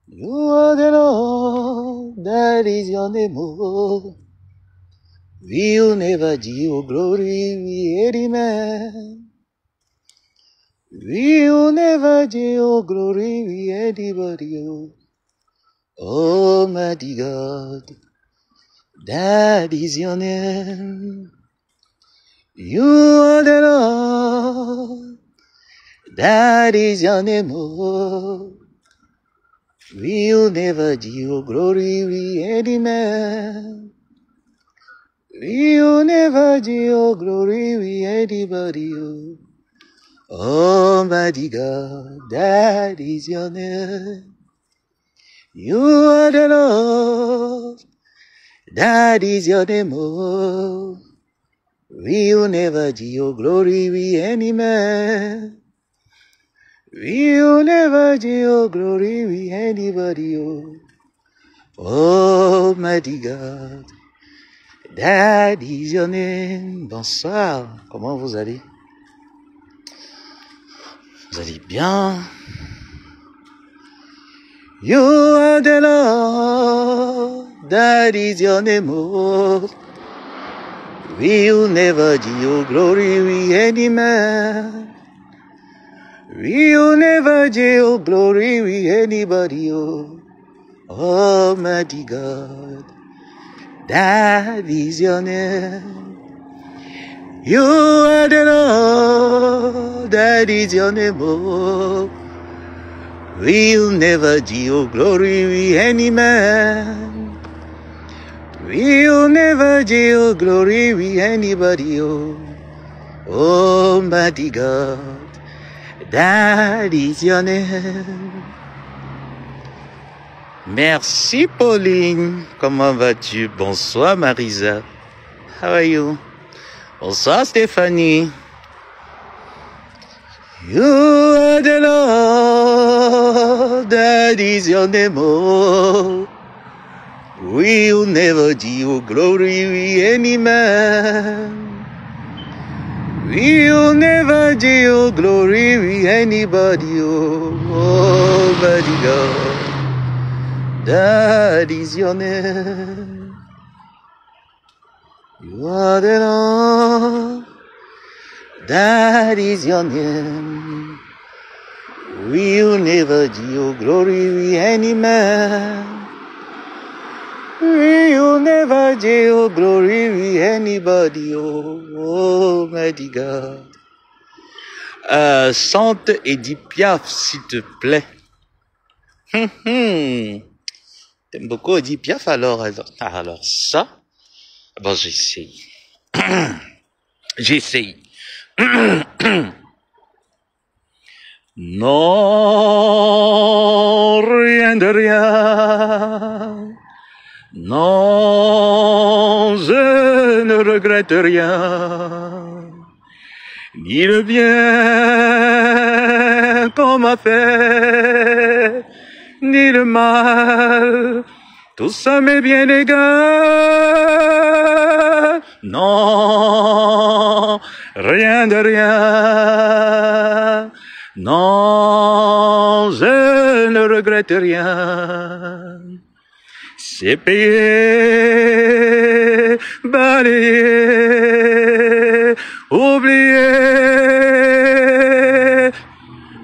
You are the Lord, that is your name, oh. We will never do your glory, we amen. We will never do your glory, we anybody, oh. Almighty God, that is your name. You are the Lord, that is your name, oh. We'll never do your glory, we any man. We'll never do your glory, we anybody, oh. Almighty God, that is your name. You are the Lord, that is your name, oh. We'll never do your glory, we any man. We'll never do your glory, we anybody, oh. Almighty God, that is your name. Bonsoir, comment vous allez? Vous allez bien? You are the Lord, that is your name, oh. We'll never do your glory, we any man. We'll never do your glory, we anybody, oh. Almighty God, that is your name. You are the Lord, that is your name, oh. We'll never do your glory, we any man. We'll never do your glory, we anybody, oh. Almighty God, that is your name. Merci Pauline, comment vas-tu? Bonsoir Marisa, how are you? Bonsoir Stéphanie. You are the Lord, that is your name, oh. We'll never do your glory, we any man. We'll never do your glory, we anybody, oh. Almighty God, that is your name. You are the Lord, that is your name. We'll never do your glory, we any man. We'll never do your glory, we anybody, oh, Almighty God. Chante Edith Piaf, s'il te plaît. T'aimes beaucoup Edith Piaf, alors ça? Bon, j'essaye. J'essaye. Non, rien de rien. Non, je ne regrette rien. Ni le bien qu'on m'a fait, ni le mal. Tout ça m'est bien égal. Non, rien de rien. Non, je ne regrette rien. C'est payé, balayé, oublié.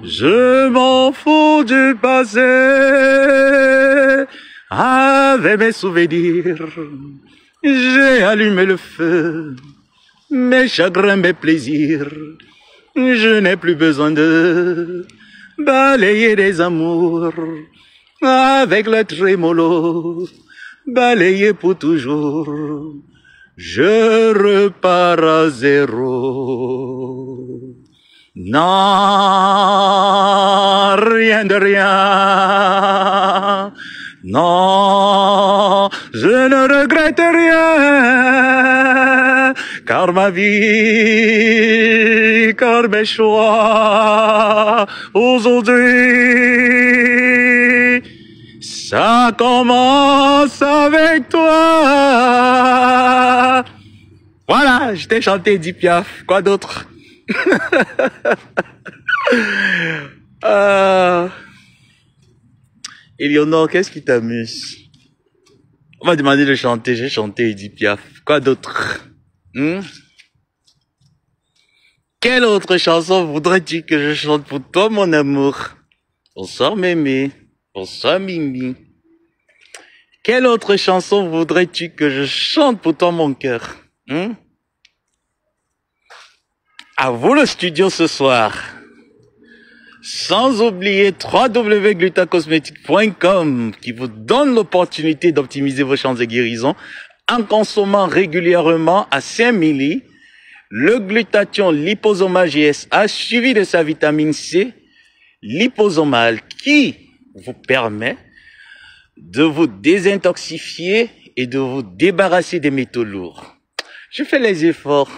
Je m'en fous du passé. Avec mes souvenirs, j'ai allumé le feu, mes chagrins, mes plaisirs. Je n'ai plus besoin de balayer des amours avec le trémolo, balayer pour toujours. Je repars à zéro. Non, rien de rien. Non, je ne regrette rien, car ma vie, car mes choix, aujourd'hui, ça commence avec toi. Voilà, je t'ai chanté Edith Piaf, quoi d'autre? Éléonore, qu'est-ce qui t'amuse? On m'a demandé de chanter, j'ai chanté Edith Piaf. Quoi d'autre? Quelle autre chanson voudrais-tu que je chante pour toi, mon amour? Bonsoir, Mémé. Bonsoir, Mimi. Quelle autre chanson voudrais-tu que je chante pour toi, mon cœur? À vous le studio ce soir. Sans oublier www.glutacosmétique.com qui vous donne l'opportunité d'optimiser vos chances de guérison en consommant régulièrement à 5 milli le glutathion liposomal GSH suivi de sa vitamine C liposomal qui vous permet de vous désintoxifier et de vous débarrasser des métaux lourds. Je fais les efforts.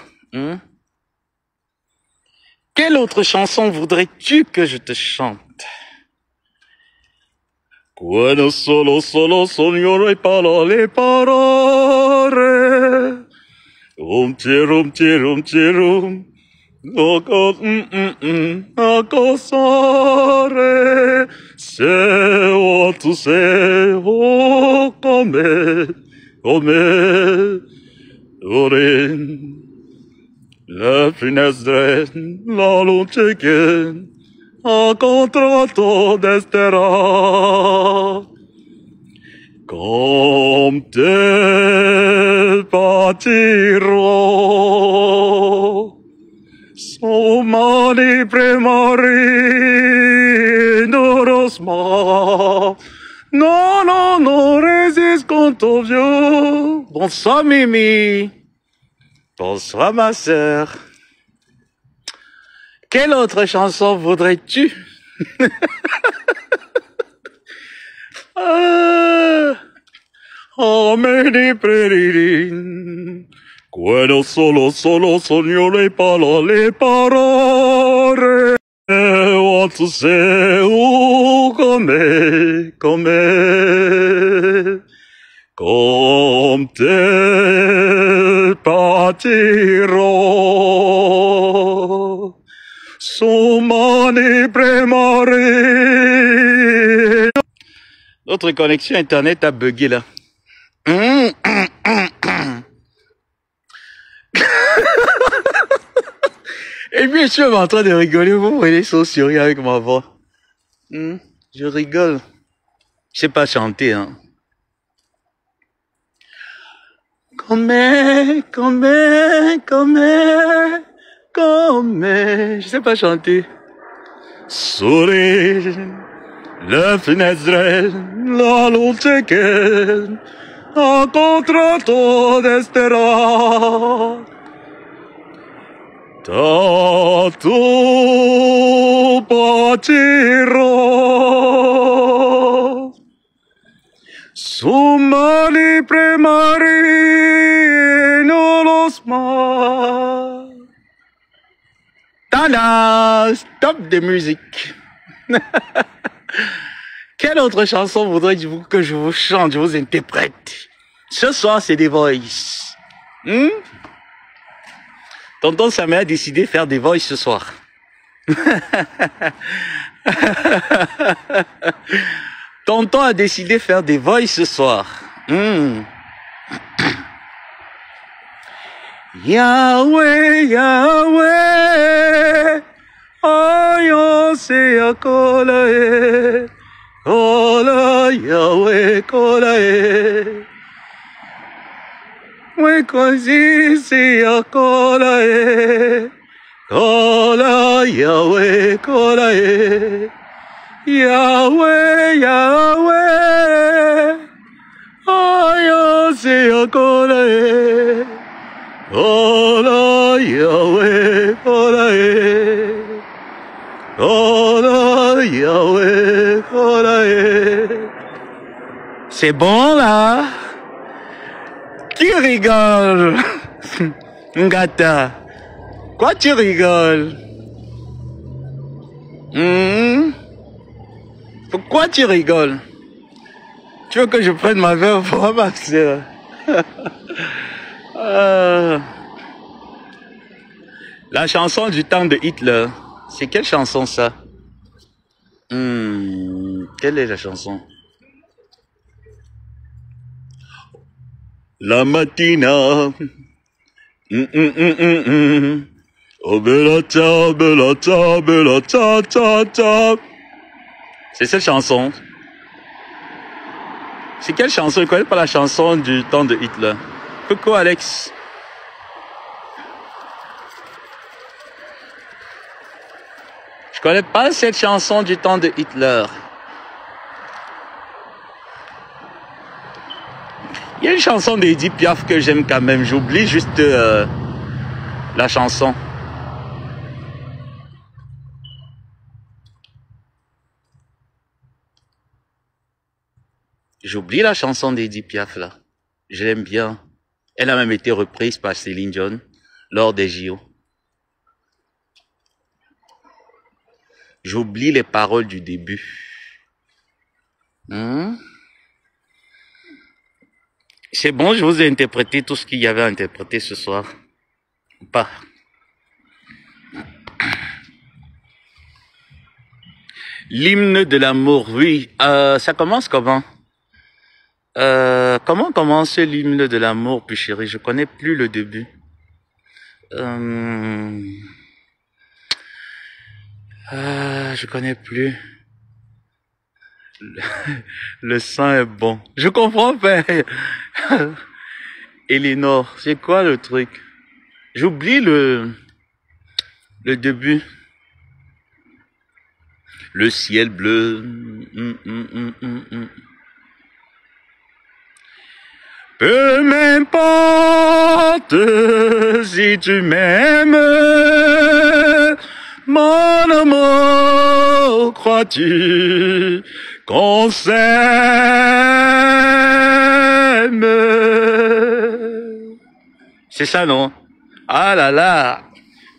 Quelle autre chanson voudrais-tu que je te chante? Quando solo sogno e parole parole. Rum tirum. Akosare. Se o tu se o come. Oren. La finestra, la luce che ha contratto desterà. Con te partirò. Su mani premari d'orosma. Non résiste contre vieux. Bonsoir, Mimi. Bonsoir, ma sœur. Quelle autre chanson voudrais-tu? Oh, meni preririn. Quando solo sogno le parole. Want to say, come. Con te partirò. Su mani premari. Notre connexion internet a bugué là. Et puis je suis en train de rigoler, vous voyez, sourire avec ma voix. Je rigole. Je sais pas chanter, hein. Come. Je sais pas chanter. Sourire, la fenêtre, la luce che ha contratto desterà. Tanto partirò. Su mani premari non lo sma. Tada! Stop de musique. Quelle autre chanson voudrais-vous que je vous chante, je vous interprète? Ce soir, c'est des voices. Tonton Samuel a décidé de faire des voices ce soir. Tonton a décidé de faire des voices ce soir. Yahweh, ayo se akolae, kola Yahweh kolae, we kozi se akolae, kola Yahweh kolae, Yahweh, ayo se akolae. Hola Yahweh, hola Yahweh, C'est bon là? Qui rigole? Ngata. Quoi tu rigoles? Pourquoi tu rigoles? Tu veux que je prenne ma verre pour ma soeur? La chanson du temps de Hitler, c'est quelle chanson ça? Quelle est la chanson? la mattina. Oh bella ciao, bella ciao, bella ciao, ciao, ciao. C'est cette chanson. C'est quelle chanson? Je ne connais pas la chanson du temps de Hitler. Coucou Alex. Je connais pas cette chanson du temps de Hitler. Il y a une chanson d'Edith Piaf que j'aime quand même. J'oublie juste la chanson. J'oublie la chanson d'Edith Piaf là. Je l'aime bien. Elle a même été reprise par Céline Dion lors des JO. J'oublie les paroles du début. C'est bon, je vous ai interprété tout ce qu'il y avait à interpréter ce soir. Ou pas? L'hymne de l'amour, oui. Ça commence comment? Comment commence l'hymne de l'amour, puis chérie? Je connais plus le début. Je connais plus. Le sang est bon. Je comprends pas. Elinor, c'est quoi le truc? J'oublie le début. Le ciel bleu. Peu m'importe si tu m'aimes, mon amour, crois-tu qu'on s'aime? C'est ça, non? Ah là là!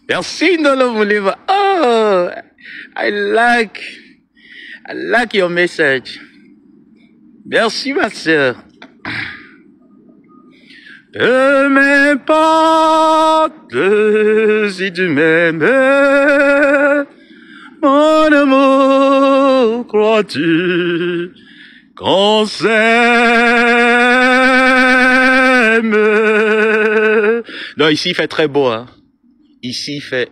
Merci de le livre. Oh, I like your message. Merci, ma sœur. Peu m'importe si tu m'aimes, mon amour, crois-tu qu'on s'aime? Non, ici il fait très beau, hein. Ici il fait...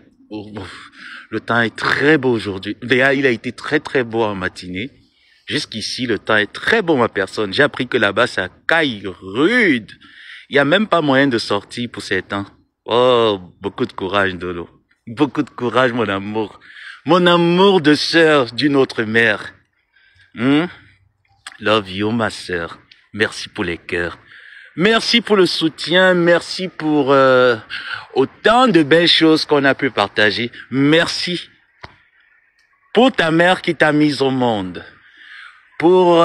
le temps est très beau aujourd'hui. D'ailleurs, il a été très très beau en matinée. Jusqu'ici, le temps est très beau, ma personne. J'ai appris que là-bas, ça caille rude. Il n'y a même pas moyen de sortir pour ces temps. Oh, beaucoup de courage, Dolo. Beaucoup de courage, mon amour. Mon amour de sœur d'une autre mère. Love you, ma sœur. Merci pour les cœurs. Merci pour le soutien. Merci pour autant de belles choses qu'on a pu partager. Merci pour ta mère qui t'a mise au monde. Pour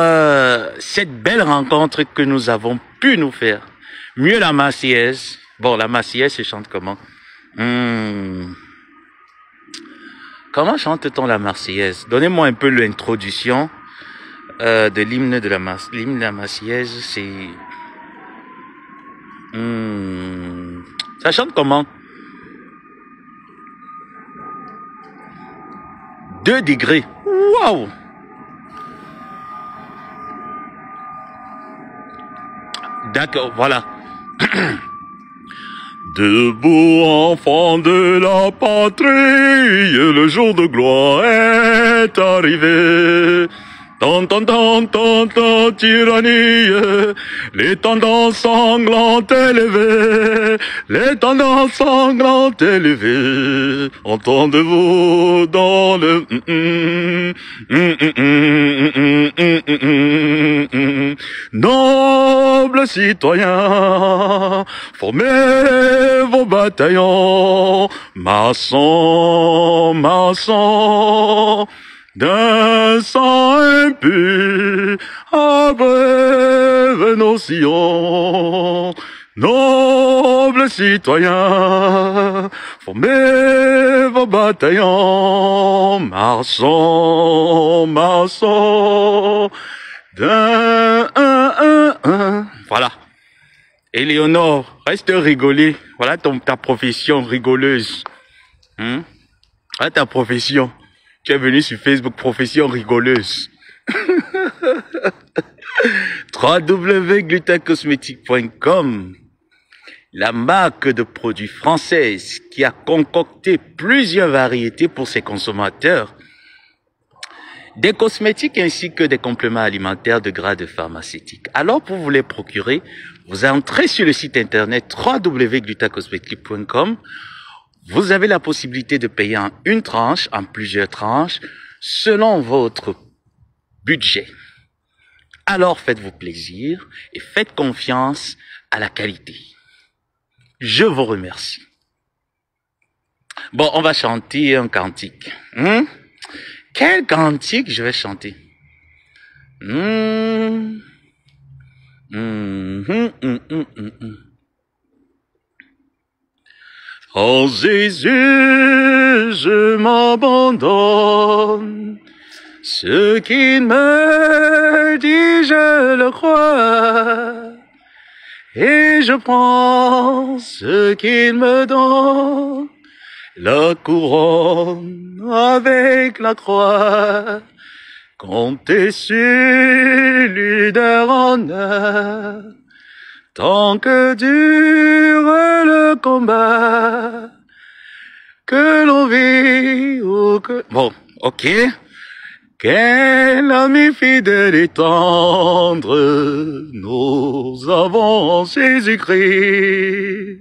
cette belle rencontre que nous avons pu nous faire. Mieux la Marseillaise. Bon, la Marseillaise se chante comment? Comment chante-t-on la Marseillaise? Donnez-moi un peu l'introduction de l'hymne de la Marseillaise. L'hymne de la Marseillaise, c'est... Ça chante comment? 2 degrés. Waouh! D'accord, voilà. Debout, enfant de la patrie, le jour de gloire est arrivé. Tant, tyrannie, les tendances sanglantes élevées, les tendances sanglantes élevées, entendez-vous dans le nobles citoyens, formez vos bataillons, maçons, d'un sang impur, abreuve nos sillons. Nobles citoyens, formez vos bataillons, marchons, Voilà. Éléonore, reste rigoler. Voilà ta profession rigoleuse. Voilà ta profession. Tu es venu sur Facebook, profession rigoleuse. www.glutacosmetic.com, la marque de produits française qui a concocté plusieurs variétés pour ses consommateurs, des cosmétiques ainsi que des compléments alimentaires de grade pharmaceutique. Alors, pour vous les procurer, vous entrez sur le site internet www.glutacosmetic.com. Vous avez la possibilité de payer en une tranche, en plusieurs tranches, selon votre budget. Alors, faites-vous plaisir et faites confiance à la qualité. Je vous remercie. Bon, on va chanter un cantique. Quel cantique je vais chanter? Oh Jésus, je m'abandonne. Ce qu'il me dit, je le crois. Et je prends ce qu'il me donne. La couronne avec la croix, comptez sur lui de honneur, tant que dure le combat, que l'on vit ou que... Bon, ok. Quel ami fidèle et tendre, nous avons Jésus-Christ.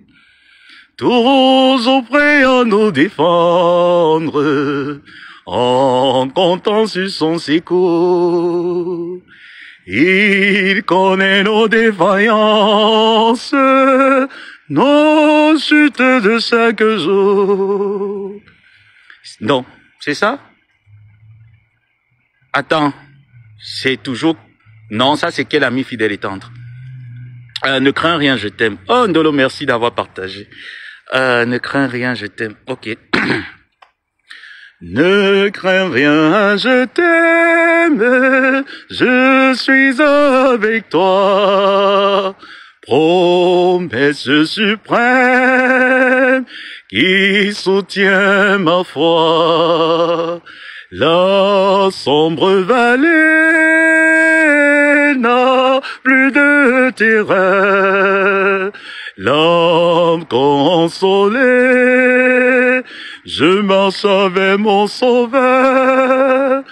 Tous auprès à nous défendre, en comptant sur son secours. Il connaît nos défaillances, nos chutes de chaque jour. Non, c'est ça? Attends, c'est toujours... Non, ça c'est quel ami fidèle et tendre? Ne crains rien, je t'aime. Oh, Ndolo, merci d'avoir partagé. Ne crains rien, je t'aime. Ok. Ne crains rien, je t'aime. Je suis avec toi. Promesse suprême qui soutient ma foi. La sombre vallée n'a plus de terreur. L'âme consolée, je marche avec mon sauveur.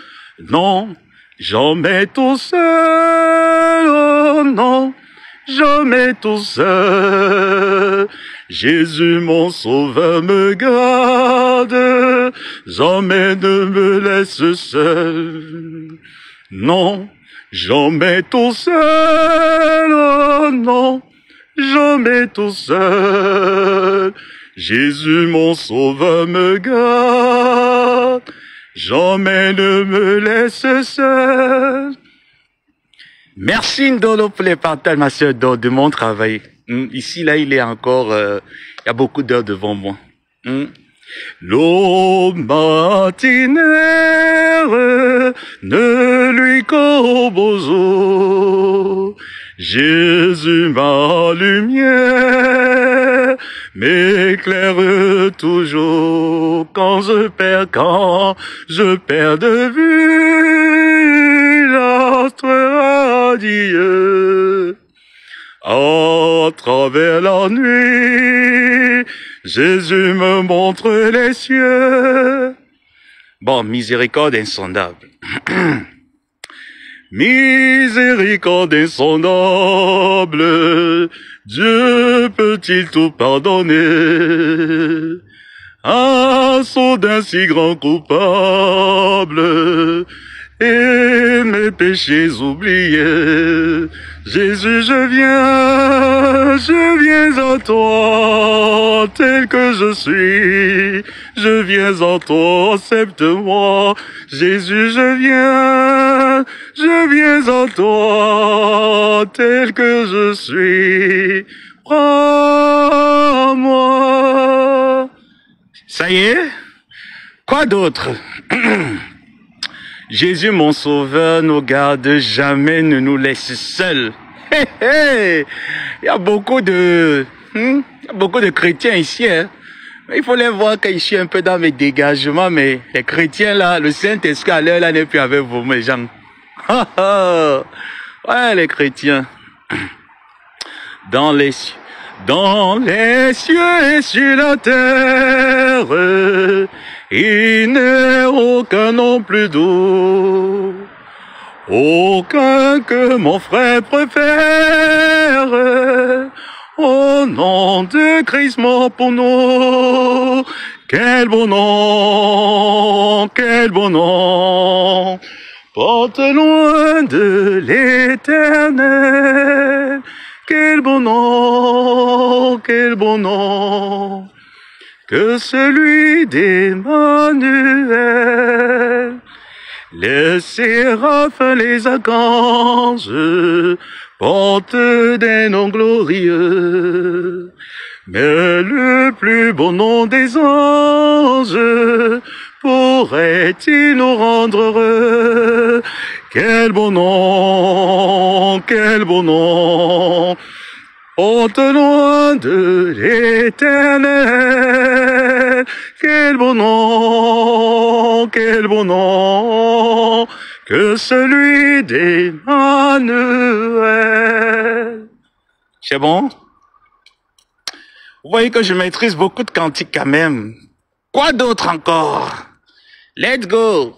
Non, jamais tout seul, oh non, jamais tout seul. Jésus mon sauveur me garde, jamais ne me laisse seul. Non, jamais tout seul, oh non, jamais tout seul. Jésus mon sauveur me garde, jamais ne me laisse seul. Merci Ndolo pour les partages, ma sœur, de mon travail. Ici, là, il est encore, il y a beaucoup d'heures devant moi. L'eau matinaire ne lui qu'au Jésus ma lumière m'éclaire toujours quand je perds de vue l'astre radieux. À travers la nuit, Jésus me montre les cieux. Bon, miséricorde insondable. Miséricorde insondable, Dieu peut-il tout pardonner? Assaut d'un si grand coupable, et mes péchés oubliés. Jésus, je viens à toi, tel que je suis. Je viens à toi, accepte-moi. Jésus, je viens à toi, tel que je suis. Prends-moi. Ça y est? Quoi d'autre? Jésus, mon sauveur, nous garde jamais, ne nous laisse seuls. Il y a beaucoup de chrétiens ici, hein. Il faut les voir quand je suis un peu dans mes dégagements, mais les chrétiens là, le Saint-Esprit à l'heure là n'est plus avec vous, mes gens. Ouais, les chrétiens. Dans les cieux. Dans les cieux et sur la terre, il n'est aucun non plus doux, aucun que mon frère préfère. Au nom de Christ mort pour nous, quel bon nom, quel bon nom, porte loin de l'éternel. Quel bon nom, quel bon nom, que celui d'Emmanuel. Les séraphes, les archanges portent des noms glorieux, mais le plus beau nom des anges pourrait-il nous rendre heureux? Quel bon nom, quel bon nom, porte loin de l'éternel. Quel bon nom, que celui d'Emmanuel. C'est bon? Vous voyez que je maîtrise beaucoup de cantiques quand même. Quoi d'autre encore? Let's go!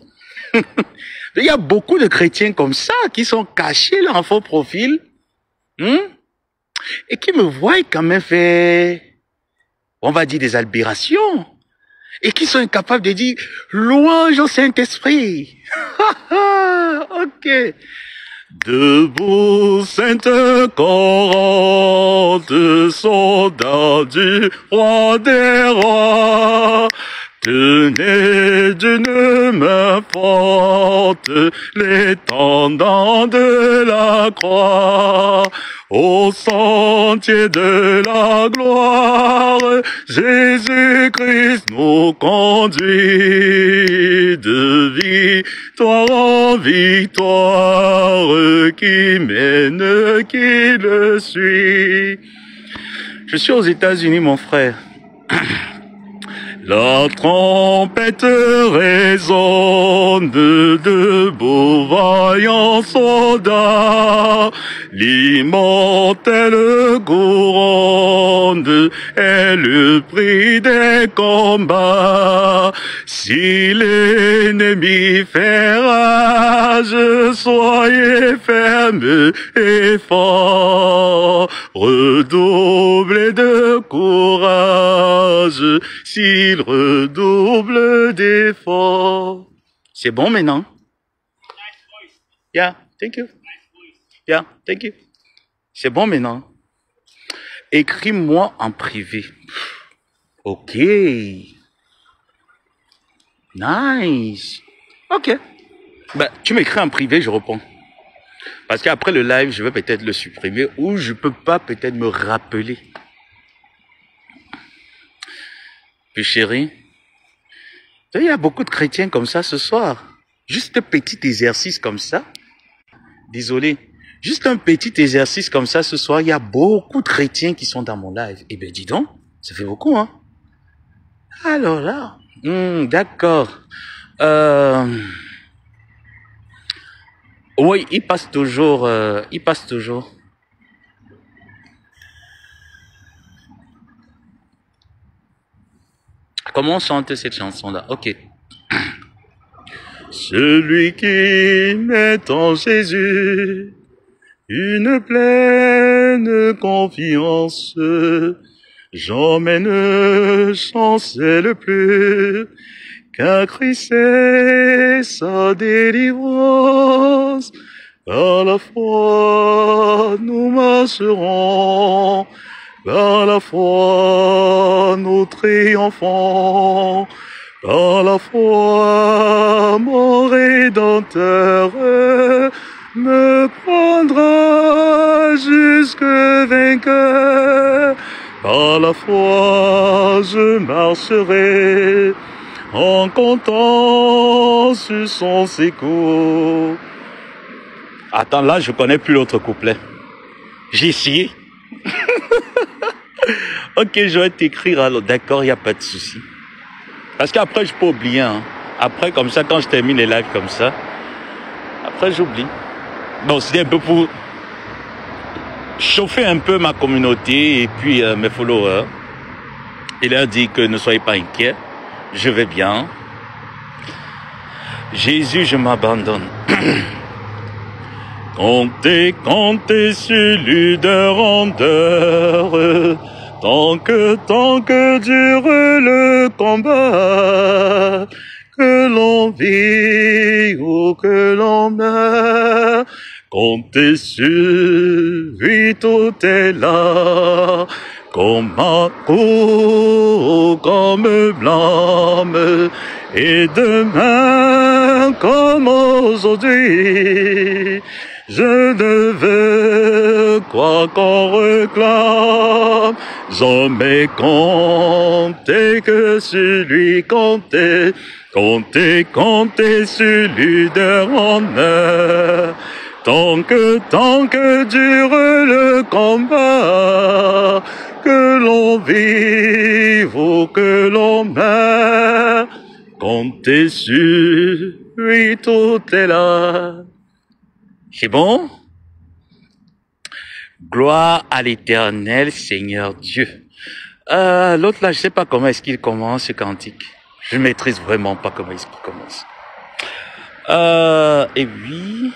Il y a beaucoup de chrétiens comme ça qui sont cachés là en faux profil et qui me voient quand même faire, on va dire, des aberrations et qui sont incapables de dire louange au Saint-Esprit. Ok. Debout, sainte couronne, soldat du roi des rois, tenez d'une main forte l'étendard de la croix. Au sentier de la gloire, Jésus-Christ nous conduit de victoire en victoire, qui mène, qui le suit. Je suis aux États-Unis, mon frère. La trompette résonne de beaux vaillants soldats, l'immortelle couronne est le prix des combats. Si l'ennemi fait rage, soyez fermes et forts, redoublez de courage, s'il redouble d'efforts. C'est bon maintenant? Yeah, thank you. Yeah, thank you. C'est bon maintenant? Écris-moi en privé. Ok. Nice. Ok. Ben, tu m'écris en privé, je réponds. Parce qu'après le live, je vais peut-être le supprimer ou je peux pas peut-être me rappeler. Puis chérie, il y a beaucoup de chrétiens comme ça ce soir. Juste un petit exercice comme ça. Désolé. Juste un petit exercice comme ça ce soir. Il y a beaucoup de chrétiens qui sont dans mon live. Eh bien, dis donc, ça fait beaucoup, hein. Alors là, d'accord. Oui, il passe toujours. Comment on chante cette chanson-là? Ok. Celui qui met en Jésus une pleine confiance, j'emmène chancelle plus, car Christ est sa délivrance. Par la foi, nous marcherons, par la foi, nous triomphons, par la foi, mon Rédempteur me prendra jusque vainqueur. Par la foi, je marcherai en comptant sur son secours. Attends, là, je connais plus l'autre couplet. J'ai essayé. Ok, je vais t'écrire alors. D'accord, il n'y a pas de souci. Parce qu'après, je peux oublier. Hein. Après, comme ça, quand je termine les lives comme ça, après, j'oublie. Bon, c'était un peu pour chauffer un peu ma communauté et puis mes followers. Et leur dire que ne soyez pas inquiets, je vais bien. Jésus, je m'abandonne. Comptez sur lui de rondeur, tant que dure le combat, que l'on vit ou que l'on meurt, comptez sur lui, tout est là, comme un coup, comme blâme, et demain comme aujourd'hui. Je ne veux quoi qu'on réclame, jamais compter que sur lui, compter sur lui de honneur. Tant que dure le combat, que l'on vive ou que l'on meurt, comptez sur lui, tout est là. C'est bon? Gloire à l'Éternel, Seigneur Dieu. L'autre là, je sais pas comment est-ce qu'il commence ce cantique. Je maîtrise vraiment pas comment est-ce qu'il commence. Et oui,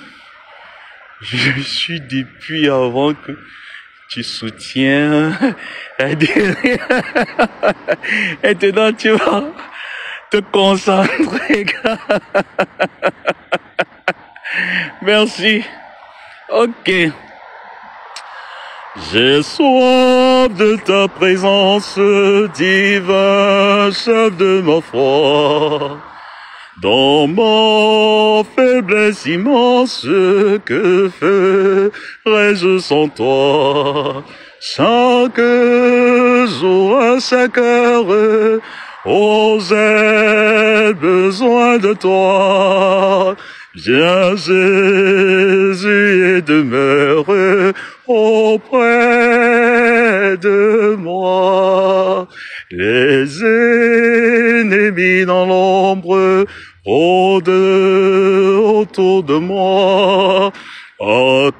je suis depuis avant que tu soutiens. Maintenant, tu vas te concentrer. Merci. Ok. J'ai soif de ta présence, divin chef de ma foi. Dans ma faiblesse immense, que ferais-je sans toi? Chaque jour, à chaque heure, oh, j'ai besoin de toi. Viens Jésus et demeure auprès de moi. Les ennemis dans l'ombre rôdent autour de moi, accablé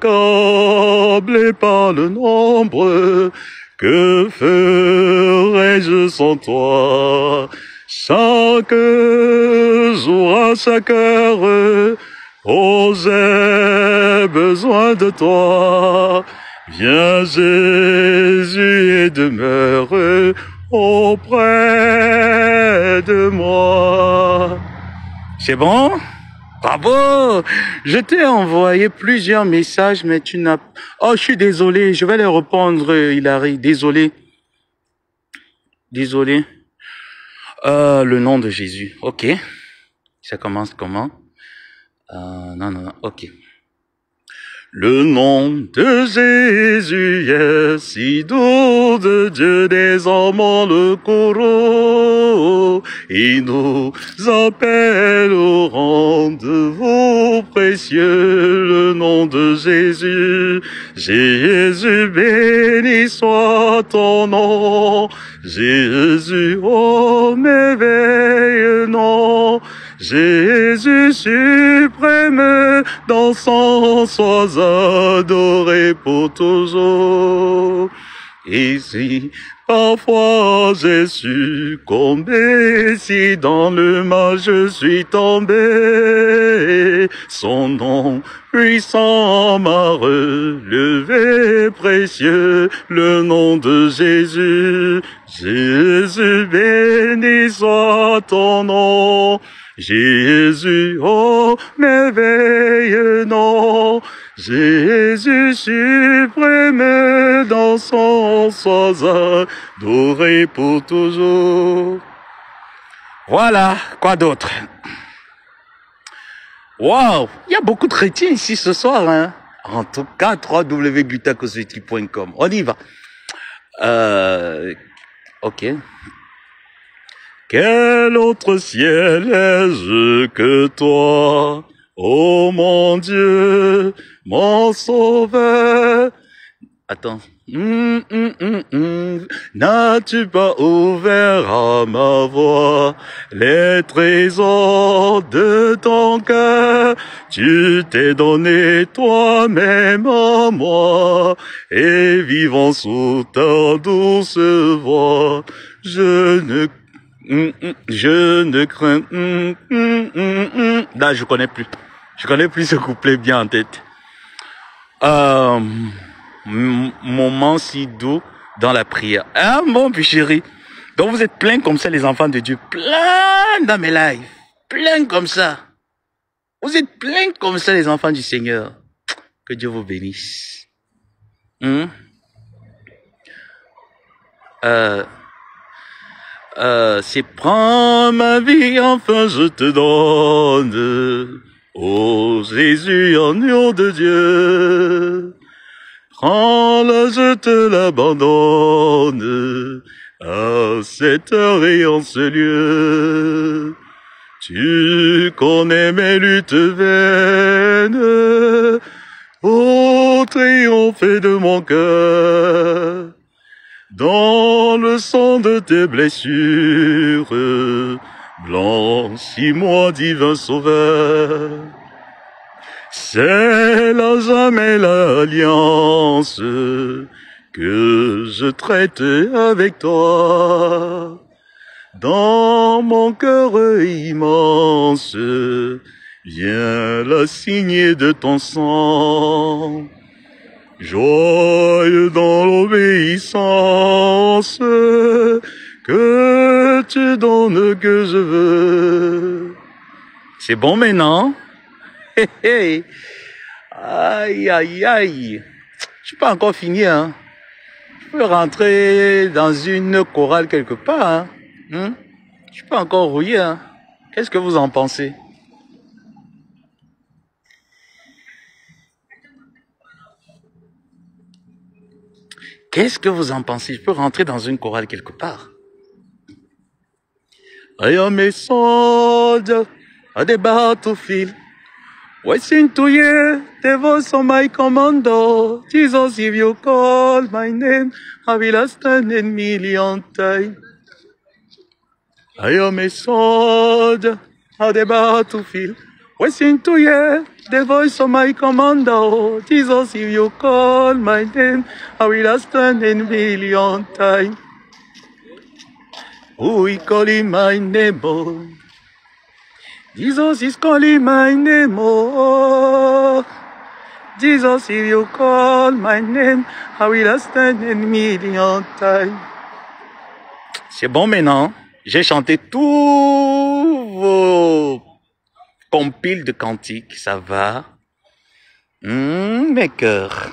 par le nombre. Que ferais-je sans toi? Chaque jour, à chaque heure, oh, j'ai besoin de toi. Viens Jésus et demeure auprès de moi. C'est bon? Bravo! Je t'ai envoyé plusieurs messages, mais tu n'as... Oh, je suis désolé, je vais les répondre, Hilary. Désolé. Le nom de Jésus. Ok. Ça commence comment? Non. Ok. Le nom de Jésus est si doux, de Dieu désormais le courroux. Il nous appelle au rendez-vous précieux, le nom de Jésus. Jésus, béni soit ton nom. Jésus, oh, merveilleux nom. Jésus suprême, dans son sois adoré pour toujours. Ici, parfois j'ai succombé, si dans le mal je suis tombé, son nom puissant m'a relevé, précieux, le nom de Jésus. Jésus, béni soit ton nom. Jésus, oh, merveilleux nom. Jésus suprême, dans son sois adoré pour toujours. Voilà, quoi d'autre? Waouh, il y a beaucoup de chrétiens ici ce soir, hein. En tout cas, www.glutakosveti.com. On y va. Ok. Quel autre ciel ai-je que toi, ô mon Dieu, mon sauveur? Attends. N'as-tu pas ouvert à ma voix les trésors de ton cœur? Tu t'es donné toi-même à moi, et vivant sous ta douce voix, je ne crains. Là, je connais plus. Je connais plus ce couplet bien en tête. Moment si doux dans la prière. Ah mon puis chéri. Donc vous êtes pleins comme ça les enfants de Dieu. Plein dans mes lives. Plein comme ça. Vous êtes pleins comme ça les enfants du Seigneur. Que Dieu vous bénisse. C'est prends ma vie, enfin je te donne. Oh Jésus, agneau de Dieu. Prends-la, je te l'abandonne, à cette heure et en ce lieu. Tu connais mes luttes vaines, ô triomphe de mon cœur. Dans le sang de tes blessures, blanchis-moi, divin sauveur. C'est là jamais l'alliance que je traite avec toi. Dans mon cœur immense, viens la signer de ton sang. Joyeux dans l'obéissance que tu donnes que je veux. C'est bon maintenant? Hey, hey. Aïe, aïe, aïe. Je suis pas encore fini, hein. Je peux rentrer dans une chorale quelque part, hein. Je suis pas encore rouillé, hein. Qu'est-ce que vous en pensez? Qu'est-ce que vous en pensez? Je peux rentrer dans une chorale quelque part. I am a soldier at the battlefield. Waiting to hear the voice of my commander. Jesus, if you call my name, I will stand a million times. I am a soldier at the battlefield. Waiting to hear the voice of my commander. Jesus, if you call my name, I will stand a million times. Who is calling my name? Oh? Jesus is calling my name, oh. Jesus, if you call my name, I will stand a million times. C'est bon maintenant. J'ai chanté tous vos compiles de cantiques, ça va. Mes cœurs.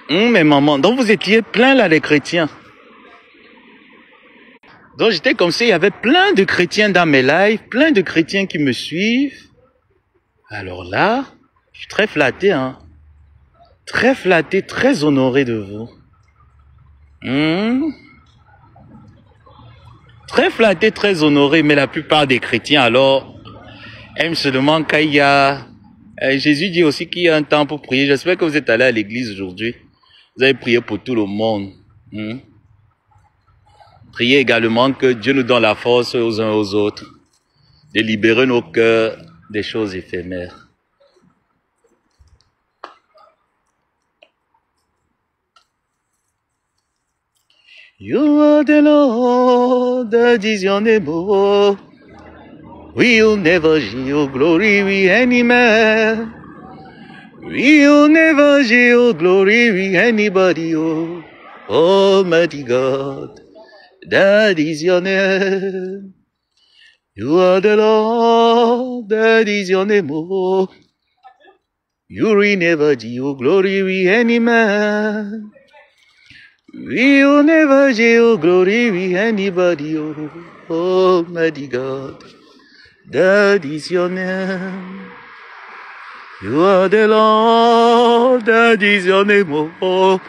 Mes mamans. Donc vous étiez plein là les chrétiens. Donc j'étais comme ça, il y avait plein de chrétiens dans mes lives, plein de chrétiens qui me suivent. Alors là, je suis très flatté, hein. Très flatté, très honoré de vous. Très flatté, très honoré, mais la plupart des chrétiens, alors, aiment seulement quand il y a... Jésus dit aussi qu'il y a un temps pour prier. J'espère que vous êtes allé à l'église aujourd'hui. Vous avez prié pour tout le monde. Priez également que Dieu nous donne la force aux uns aux autres de libérer nos cœurs des choses éphémères. You are the Lord, that is your name. We'll never share your glory with any man. We'll never share your glory with anybody. Oh, Almighty God. That is your name. You are the Lord, that is your name. Oh, you will never share your glory with any man. We will never share your glory with anybody. Oh, Almighty God, that is your name. You are the Lord, that is your name. Oh,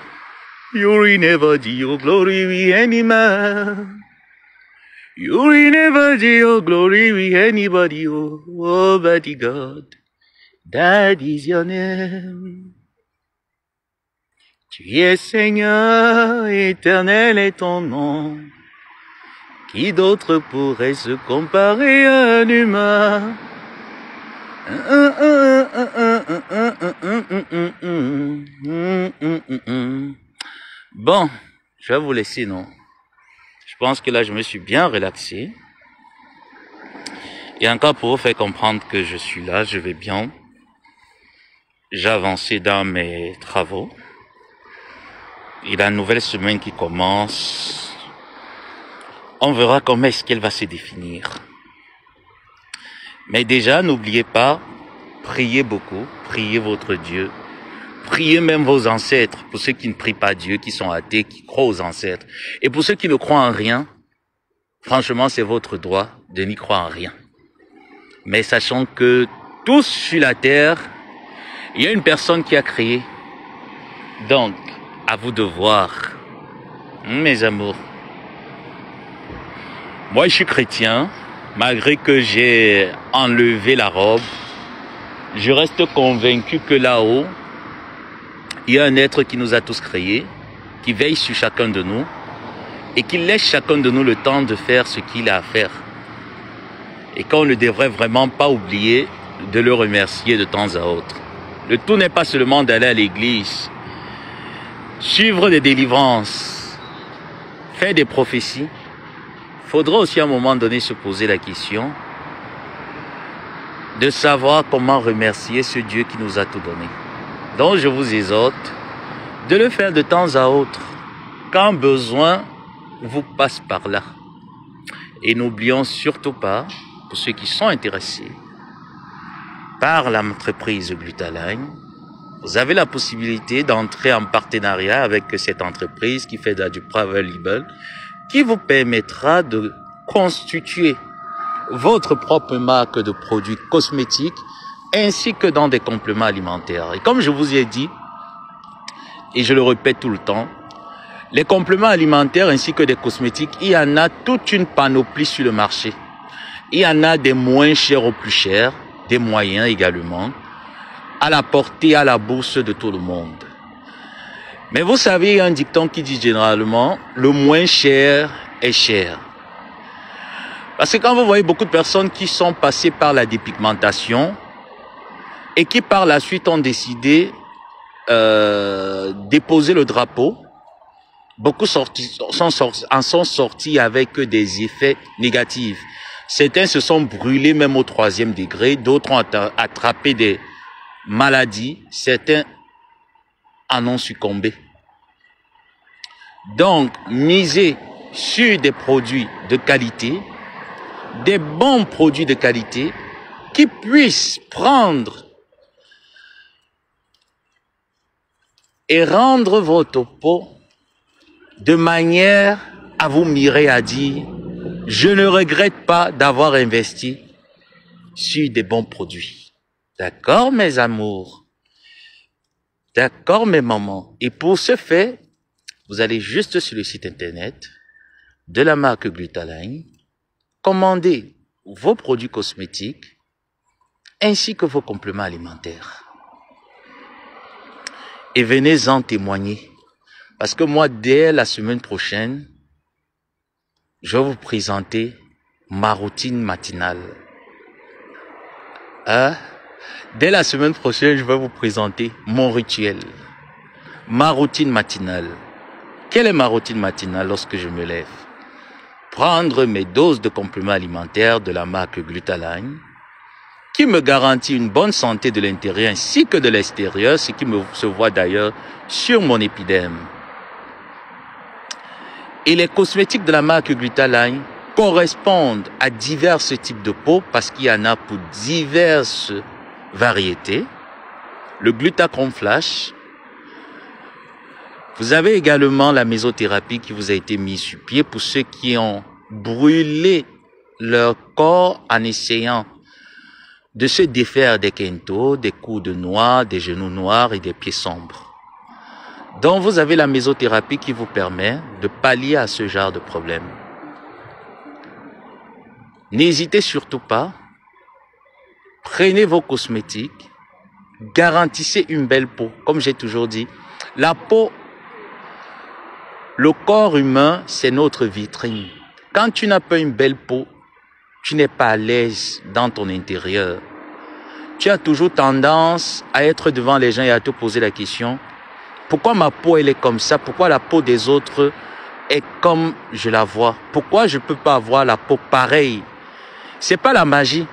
you will never share your glory with any man. You will never share your glory with anybody. Oh, Almighty God, that is your name. Tu es Seigneur, éternel est ton nom. Qui d'autre pourrait se comparer à un humain? Bon, je vais vous laisser, non? Je pense que là, je me suis bien relaxé. Et encore pour vous faire comprendre que je suis là, je vais bien. J'ai avancé dans mes travaux. Et la nouvelle semaine qui commence, on verra comment est-ce qu'elle va se définir. Mais déjà, n'oubliez pas, priez beaucoup, priez votre Dieu. Priez même vos ancêtres, pour ceux qui ne prient pas Dieu, qui sont athées, qui croient aux ancêtres. Et pour ceux qui ne croient en rien, franchement, c'est votre droit de n'y croire en rien. Mais sachant que tous sur la terre, il y a une personne qui a créé. Donc, à vous de voir, mes amours. Moi, je suis chrétien, malgré que j'ai enlevé la robe. Je reste convaincu que là-haut, il y a un être qui nous a tous créés, qui veille sur chacun de nous et qui laisse chacun de nous le temps de faire ce qu'il a à faire. Et qu'on ne devrait vraiment pas oublier de le remercier de temps à autre. Le tout n'est pas seulement d'aller à l'église, suivre des délivrances, faire des prophéties. Il faudra aussi à un moment donné se poser la question de savoir comment remercier ce Dieu qui nous a tout donné. Donc je vous exhorte de le faire de temps à autre, quand besoin vous passe par là. Et n'oublions surtout pas, pour ceux qui sont intéressés par l'entreprise Glutaline, vous avez la possibilité d'entrer en partenariat avec cette entreprise qui fait du private label, qui vous permettra de constituer votre propre marque de produits cosmétiques ainsi que dans des compléments alimentaires. Et comme je vous ai dit, et je le répète tout le temps, les compléments alimentaires ainsi que des cosmétiques, il y en a toute une panoplie sur le marché. Il y en a des moins chers aux plus chers, des moyens également, à la portée, à la bourse de tout le monde. Mais vous savez, il y a un dicton qui dit généralement, le moins cher est cher. Parce que quand vous voyez beaucoup de personnes qui sont passées par la dépigmentation et qui par la suite ont décidé déposer le drapeau, beaucoup en sont sortis avec des effets négatifs. Certains se sont brûlés même au 3e degré, d'autres ont attrapé des maladies, certains en ont succombé. Donc, misez sur des produits de qualité, des bons produits de qualité qui puissent prendre et rendre votre peau de manière à vous mirer à dire « Je ne regrette pas d'avoir investi sur des bons produits. » D'accord, mes amours? D'accord, mes mamans? Et pour ce faire, vous allez juste sur le site internet de la marque Glutaline, commandez vos produits cosmétiques ainsi que vos compléments alimentaires. Et venez en témoigner. Parce que moi, dès la semaine prochaine, je vais vous présenter ma routine matinale. Dès la semaine prochaine, je vais vous présenter mon rituel. Ma routine matinale. Quelle est ma routine matinale lorsque je me lève? Prendre mes doses de compléments alimentaires de la marque Glutaline, qui me garantit une bonne santé de l'intérieur ainsi que de l'extérieur, ce qui se voit d'ailleurs sur mon épiderme. Et les cosmétiques de la marque Glutaline correspondent à divers types de peau parce qu'il y en a pour diverses variétés. Le Glutachrome Flash. Vous avez également la mésothérapie qui vous a été mise sur pied pour ceux qui ont brûlé leur corps en essayant de se défaire des quintos, des coudes noirs, des genoux noirs et des pieds sombres. Donc vous avez la mésothérapie qui vous permet de pallier à ce genre de problème. N'hésitez surtout pas, prenez vos cosmétiques, garantissez une belle peau. Comme j'ai toujours dit, la peau, le corps humain, c'est notre vitrine. Quand tu n'as pas une belle peau, tu n'es pas à l'aise dans ton intérieur. Tu as toujours tendance à être devant les gens et à te poser la question, pourquoi ma peau elle est comme ça? Pourquoi la peau des autres est comme je la vois? Pourquoi je ne peux pas avoir la peau pareille? C'est pas la magie.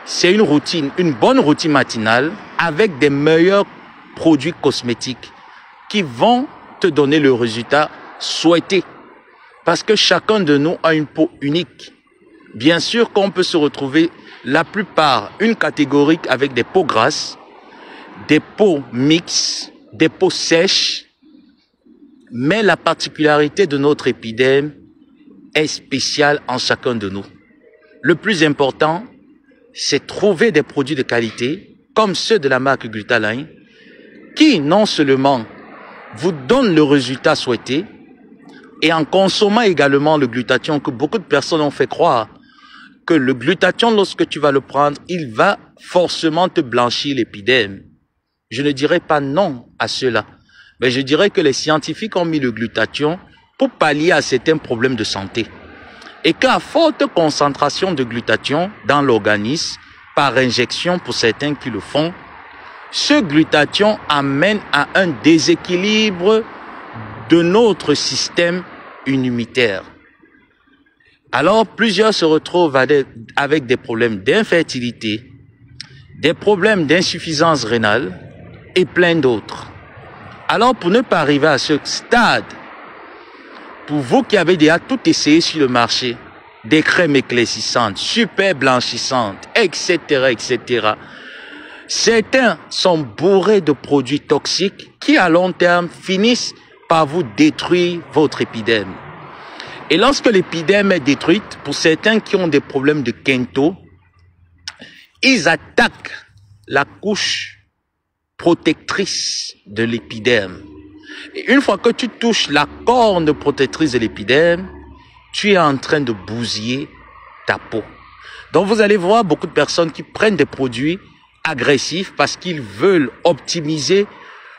C'est une routine, une bonne routine matinale avec des meilleurs produits cosmétiques qui vont te donner le résultat souhaité. Parce que chacun de nous a une peau unique. Bien sûr qu'on peut se retrouver la plupart, une catégorie avec des peaux grasses, des peaux mixtes, des peaux sèches. Mais la particularité de notre épiderme est spéciale en chacun de nous. Le plus important, c'est trouver des produits de qualité, comme ceux de la marque Glutaline, qui non seulement vous donnent le résultat souhaité, et en consommant également le glutathion, que beaucoup de personnes ont fait croire que le glutathion, lorsque tu vas le prendre, il va forcément te blanchir l'épiderme. Je ne dirais pas non à cela, mais je dirais que les scientifiques ont mis le glutathion pour pallier à certains problèmes de santé. Et qu'à forte concentration de glutathion dans l'organisme, par injection pour certains qui le font, ce glutathion amène à un déséquilibre de notre système immunitaire. Alors, plusieurs se retrouvent avec des problèmes d'infertilité, des problèmes d'insuffisance rénale et plein d'autres. Alors, pour ne pas arriver à ce stade, pour vous qui avez déjà tout essayé sur le marché, des crèmes éclaircissantes, super blanchissantes, etc., etc., certains sont bourrés de produits toxiques qui, à long terme, finissent par vous détruire votre épiderme. Et lorsque l'épiderme est détruite, pour certains qui ont des problèmes de Kento, ils attaquent la couche protectrice de l'épiderme. Et une fois que tu touches la corne protectrice de l'épiderme, tu es en train de bousiller ta peau. Donc vous allez voir beaucoup de personnes qui prennent des produits agressifs parce qu'ils veulent optimiser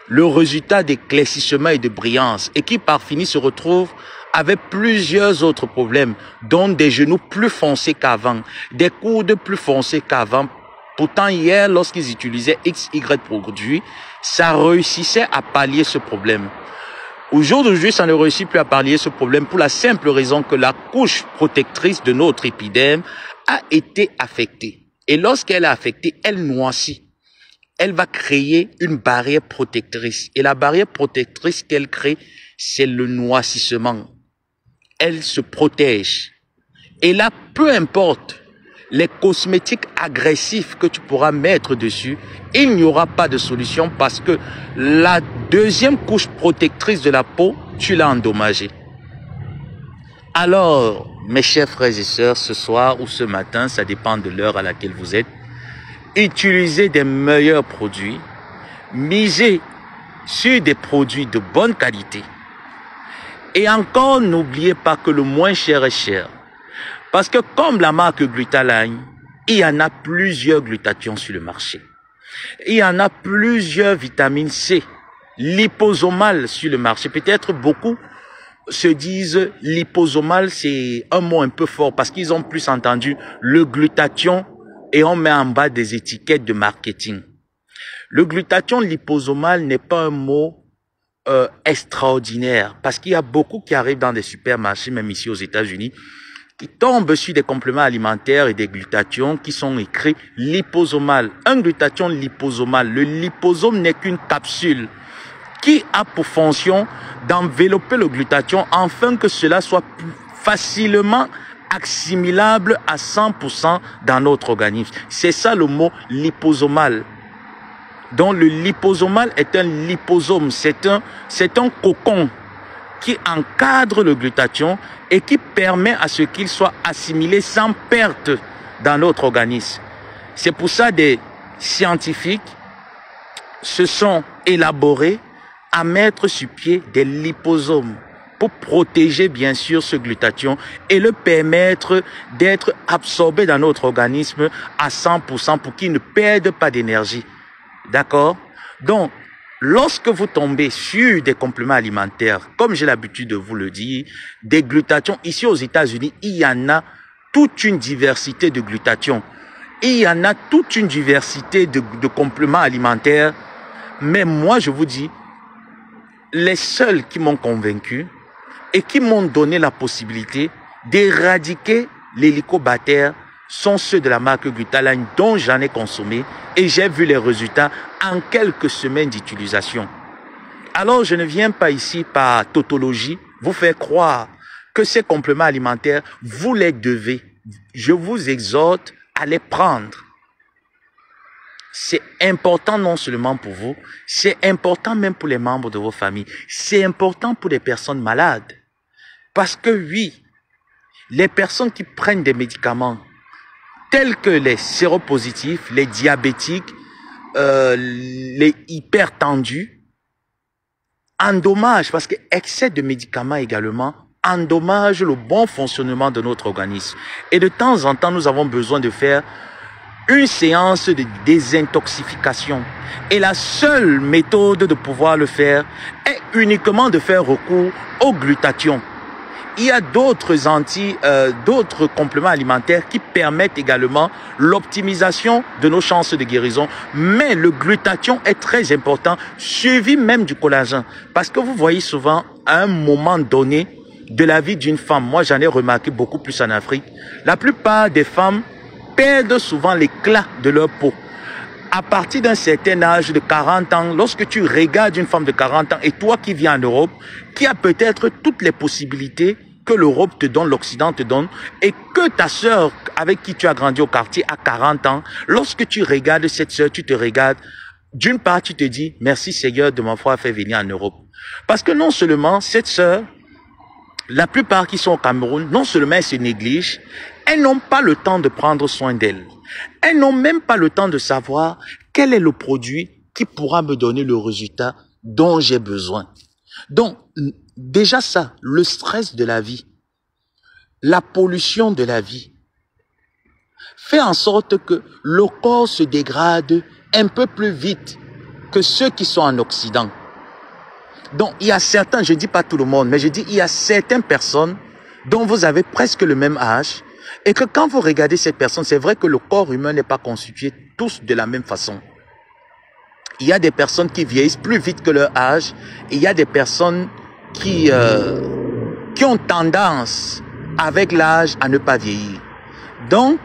le résultat d'éclaircissement et de brillance et qui par fini se retrouvent avec plusieurs autres problèmes, dont des genoux plus foncés qu'avant, des coudes plus foncés qu'avant. Pourtant, hier, lorsqu'ils utilisaient XY produits, ça réussissait à pallier ce problème. Aujourd'hui, ça ne réussit plus à pallier ce problème pour la simple raison que la couche protectrice de notre épiderme a été affectée. Et lorsqu'elle est affectée, elle noircit. Elle va créer une barrière protectrice. Et la barrière protectrice qu'elle crée, c'est le noircissement. Elle se protège. Et là, peu importe les cosmétiques agressifs que tu pourras mettre dessus, il n'y aura pas de solution parce que la deuxième couche protectrice de la peau, tu l'as endommagée. Alors, mes chers frères et sœurs, ce soir ou ce matin, ça dépend de l'heure à laquelle vous êtes, utilisez des meilleurs produits, misez sur des produits de bonne qualité. Et encore, n'oubliez pas que le moins cher est cher. Parce que comme la marque Glutaline, il y en a plusieurs glutathions sur le marché. Il y en a plusieurs vitamines C, liposomales sur le marché. Peut-être beaucoup se disent liposomal, c'est un mot un peu fort parce qu'ils ont plus entendu le glutathion et on met en bas des étiquettes de marketing. Le glutathion liposomal n'est pas un mot extraordinaire parce qu'il y a beaucoup qui arrivent dans des supermarchés, même ici aux États-Unis, qui tombent sur des compléments alimentaires et des glutathions qui sont écrits liposomal. Un glutathion liposomal, le liposome n'est qu'une capsule qui a pour fonction d'envelopper le glutathion afin que cela soit plus facilement assimilable à 100% dans notre organisme. C'est ça le mot liposomal. Donc le liposomal est un liposome, c'est un cocon qui encadre le glutathion et qui permet à ce qu'il soit assimilé sans perte dans notre organisme. C'est pour ça des scientifiques se sont élaborés à mettre sur pied des liposomes pour protéger bien sûr ce glutathion et le permettre d'être absorbé dans notre organisme à 100% pour qu'il ne perde pas d'énergie. D'accord? Donc, lorsque vous tombez sur des compléments alimentaires, comme j'ai l'habitude de vous le dire, des glutations, ici aux États-Unis, il y en a toute une diversité de glutations. Il y en a toute une diversité de compléments alimentaires. Mais moi, je vous dis, les seuls qui m'ont convaincu et qui m'ont donné la possibilité d'éradiquer l'hélicobactère sont ceux de la marque Glutaline dont j'en ai consommé et j'ai vu les résultats en quelques semaines d'utilisation. Alors, je ne viens pas ici par tautologie vous faire croire que ces compléments alimentaires, vous les devez. Je vous exhorte à les prendre. C'est important non seulement pour vous, c'est important même pour les membres de vos familles. C'est important pour les personnes malades. Parce que oui, les personnes qui prennent des médicaments tels que les séropositifs, les diabétiques, les hypertendus, endommagent, parce que excès de médicaments également endommage le bon fonctionnement de notre organisme. Et de temps en temps, nous avons besoin de faire une séance de désintoxication. Et la seule méthode de pouvoir le faire est uniquement de faire recours au glutathion. Il y a d'autres compléments alimentaires qui permettent également l'optimisation de nos chances de guérison. Mais le glutathion est très important, suivi même du collagène. Parce que vous voyez souvent, à un moment donné de la vie d'une femme, moi j'en ai remarqué beaucoup plus en Afrique, la plupart des femmes perdent souvent l'éclat de leur peau. À partir d'un certain âge de 40 ans, lorsque tu regardes une femme de 40 ans et toi qui viens en Europe, qui a peut-être toutes les possibilités que l'Europe te donne, l'Occident te donne, et que ta sœur avec qui tu as grandi au quartier a 40 ans, lorsque tu regardes cette sœur, tu te regardes, d'une part tu te dis, merci Seigneur de m'avoir fait venir en Europe. Parce que non seulement cette sœur, la plupart qui sont au Cameroun, non seulement elles se négligent, elles n'ont pas le temps de prendre soin d'elles. Elles n'ont même pas le temps de savoir quel est le produit qui pourra me donner le résultat dont j'ai besoin. Donc, déjà ça, le stress de la vie, la pollution de la vie, fait en sorte que le corps se dégrade un peu plus vite que ceux qui sont en Occident. Donc, il y a certains, je ne dis pas tout le monde, mais je dis il y a certaines personnes dont vous avez presque le même âge et que quand vous regardez cette personne, c'est vrai que le corps humain n'est pas constitué tous de la même façon. Il y a des personnes qui vieillissent plus vite que leur âge et il y a des personnes qui ont tendance avec l'âge à ne pas vieillir. Donc,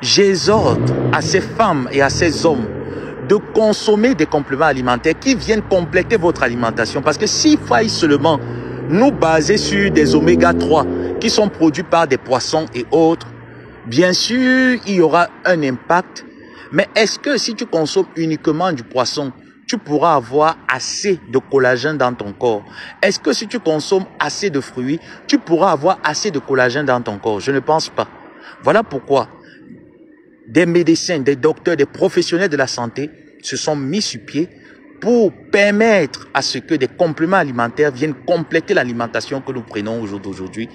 j'exhorte à ces femmes et à ces hommes de consommer des compléments alimentaires qui viennent compléter votre alimentation. Parce que s'il faille seulement nous baser sur des oméga 3 qui sont produits par des poissons et autres, bien sûr, il y aura un impact. Mais est-ce que si tu consommes uniquement du poisson, tu pourras avoir assez de collagène dans ton corps? Est-ce que si tu consommes assez de fruits, tu pourras avoir assez de collagène dans ton corps? Je ne pense pas. Voilà pourquoi des médecins, des docteurs, des professionnels de la santé se sont mis sur pied pour permettre à ce que des compléments alimentaires viennent compléter l'alimentation que nous prenons aujourd'hui.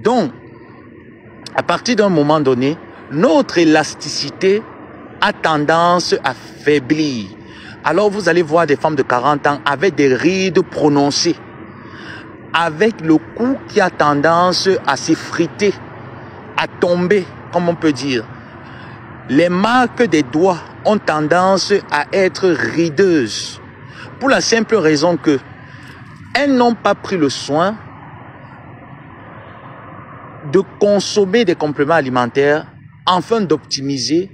Donc, à partir d'un moment donné, notre élasticité a tendance à faiblir. Alors, vous allez voir des femmes de 40 ans avec des rides prononcées, avec le cou qui a tendance à s'effriter, à tomber, comme on peut dire. Les marques des doigts ont tendance à être rideuses pour la simple raison que elles n'ont pas pris le soin de consommer des compléments alimentaires afin d'optimiser